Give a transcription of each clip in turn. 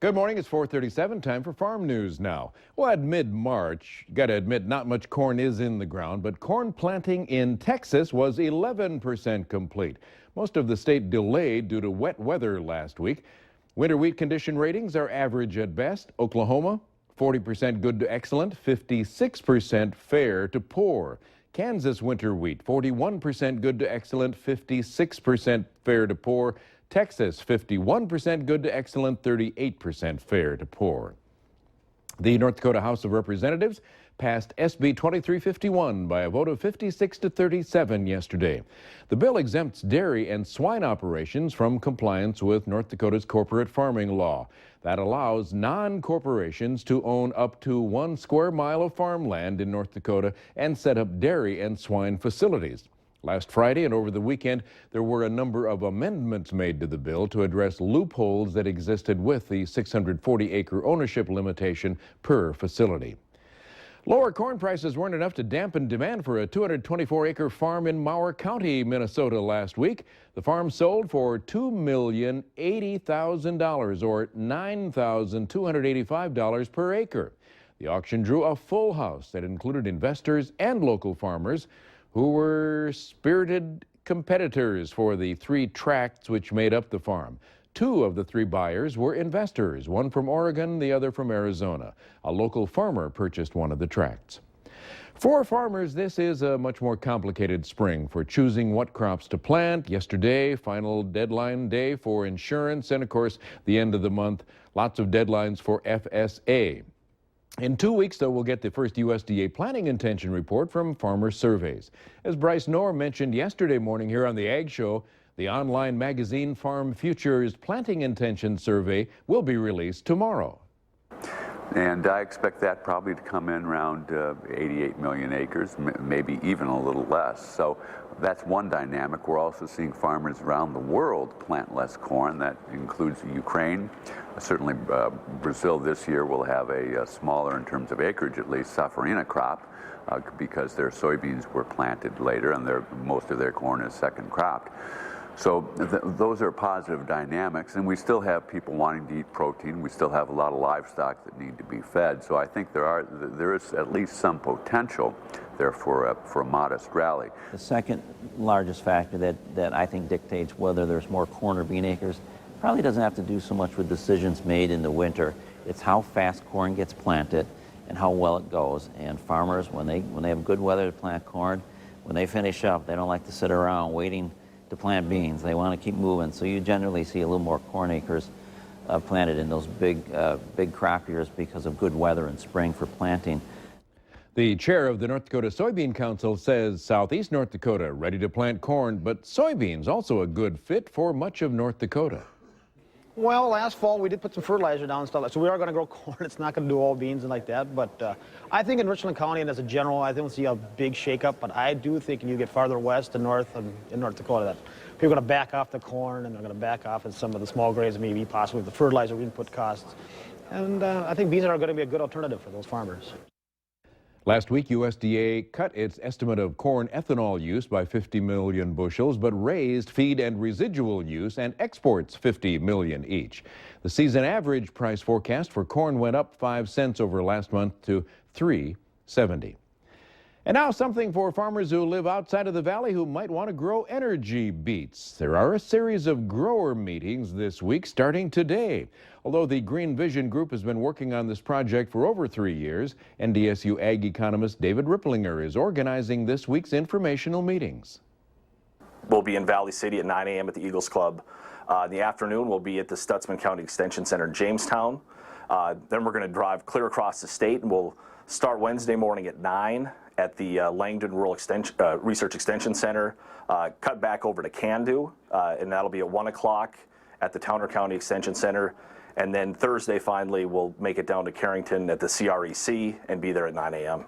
Good morning. It's 4:37. Time for farm news now. Well, at mid-March, you got to admit not much corn is in the ground, but corn planting in Texas was 11% complete. Most of the state delayed due to wet weather last week. Winter wheat condition ratings are average at best. Oklahoma, 40% good to excellent, 56% fair to poor. Kansas winter wheat, 41% good to excellent, 56% fair to poor. Texas, 51% good to excellent, 38% fair to poor. The North Dakota House of Representatives passed SB 2351 by a vote of 56 to 37 yesterday. The bill exempts dairy and swine operations from compliance with North Dakota's corporate farming law. That allows non-corporations to own up to 1 square mile of farmland in North Dakota and set up dairy and swine facilities. Last Friday and over the weekend, there were a number of amendments made to the bill to address loopholes that existed with the 640-acre ownership limitation per facility. Lower corn prices weren't enough to dampen demand for a 224-acre farm in Mower County, Minnesota last week. The farm sold for $2,080,000 or $9,285 per acre. The auction drew a full house that included investors and local farmers who were spirited competitors for the 3 tracts which made up the farm. 2 of the 3 buyers were investors, one from Oregon, the other from Arizona. A local farmer purchased one of the tracts. For farmers, this is a much more complicated spring for choosing what crops to plant. Yesterday, final deadline day for insurance, and of course, the end of the month, lots of deadlines for FSA. In 2 weeks, though, we'll get the first USDA planting intention report from Farmer Surveys. As Bryce Knorr mentioned yesterday morning here on the Ag Show, the online magazine Farm Futures Planting Intention Survey will be released tomorrow. And I expect that probably to come in around 88 million acres, maybe even a little less. So that's one dynamic. We're also seeing farmers around the world plant less corn. That includes Ukraine. Certainly Brazil this year will have a smaller, in terms of acreage at least, safrinha crop because their soybeans were planted later and most of their corn is second cropped. So those are positive dynamics, and we still have people wanting to eat protein. We still have a lot of livestock that need to be fed. So I think there is at least some potential there for a modest rally. The second largest factor that I think dictates whether there's more corn or bean acres probably doesn't have to do so much with decisions made in the winter. It's how fast corn gets planted and how well it goes. And farmers, when they have good weather to plant corn, when they finish up, they don't like to sit around waiting to plant beans. They want to keep moving. So you generally see a little more corn acres planted in those big crop years because of good weather in spring for planting. The chair of the North Dakota Soybean Council says southeast North Dakota ready to plant corn, but soybeans also a good fit for much of North Dakota. Well, last fall we did put some fertilizer down and stuff, so we are going to grow corn. It's not going to do all beans and like that, but I think in Richland County and as a general, I don't see a big shakeup, but I do think when you get farther west and north in North Dakota that people are going to back off the corn and they're going to back off in some of the small grains, maybe possibly the fertilizer input costs. And I think beans are going to be a good alternative for those farmers. Last week, USDA cut its estimate of corn ethanol use by 50 million bushels, but raised feed and residual use and exports 50 million each. The season average price forecast for corn went up 5 cents over last month to $3.70. And now something for farmers who live outside of the valley who might want to grow energy beets. There are a series of grower meetings this week starting today. Although the Green Vision Group has been working on this project for over 3 years, NDSU ag economist David Ripplinger is organizing this week's informational meetings. We'll be in Valley City at 9 a.m. at the Eagles Club. In the afternoon, we'll be at the Stutzman County Extension Center in Jamestown. Then we're going to drive clear across the state, and we'll start Wednesday morning at 9 at the Langdon Rural Research Extension Center, cut back over to Candu, and that'll be at 1 o'clock at the Towner County Extension Center. And then Thursday, finally, we'll make it down to Carrington at the CREC and be there at 9 a.m.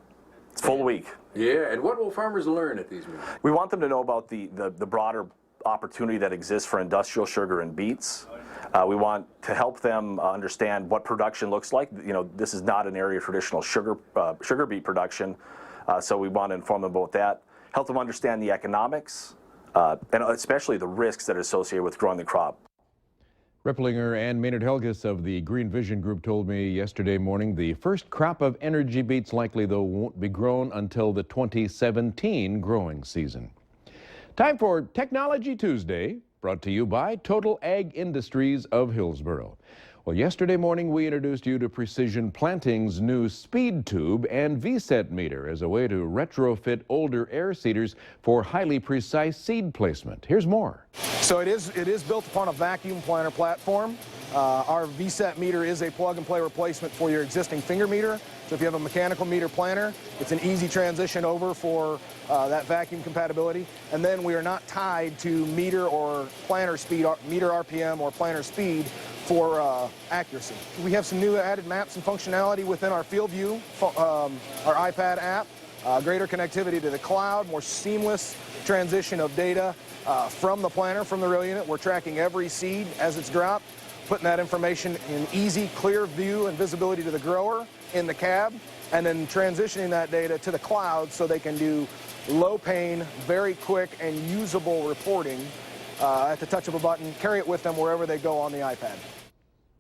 It's full week. Yeah, and what will farmers learn at these meetings? We want them to know about the broader opportunity that exists for industrial sugar and beets. We want to help them understand what production looks like. You know, this is not an area of traditional sugar beet production, so we want to inform them about that. Help them understand the economics, and especially the risks that are associated with growing the crop. Ripplinger and Maynard Helgus of the Green Vision Group told me yesterday morning the first crop of energy beets likely, though, won't be grown until the 2017 growing season. Time for Technology Tuesday, brought to you by Total Ag Industries of Hillsboro. Well, yesterday morning we introduced you to Precision Planting's new Speed Tube and VSET meter as a way to retrofit older air seeders for highly precise seed placement. Here's more. So it is built upon a vacuum planter platform. Our VSET meter is a plug-and-play replacement for your existing finger meter. So if you have a mechanical meter planter, it's an easy transition over for that vacuum compatibility. And then we are not tied to meter or planter speed, meter RPM or planter speed for accuracy. We have some new added maps and functionality within our FieldView, our iPad app, greater connectivity to the cloud, more seamless transition of data from the planter, from the rail unit. We're tracking every seed as it's dropped, putting that information in easy, clear view and visibility to the grower in the cab, and then transitioning that data to the cloud so they can do low pain, very quick and usable reporting at the touch of a button, carry it with them wherever they go on the iPad.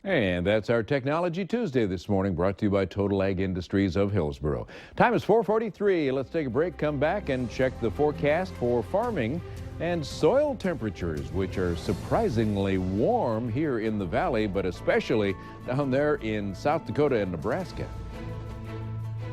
And that's our Technology Tuesday this morning, brought to you by Total Ag Industries of Hillsboro. Time is 4:43. Let's take a break, come back, and check the forecast for farming and soil temperatures, which are surprisingly warm here in the valley, but especially down there in South Dakota and Nebraska.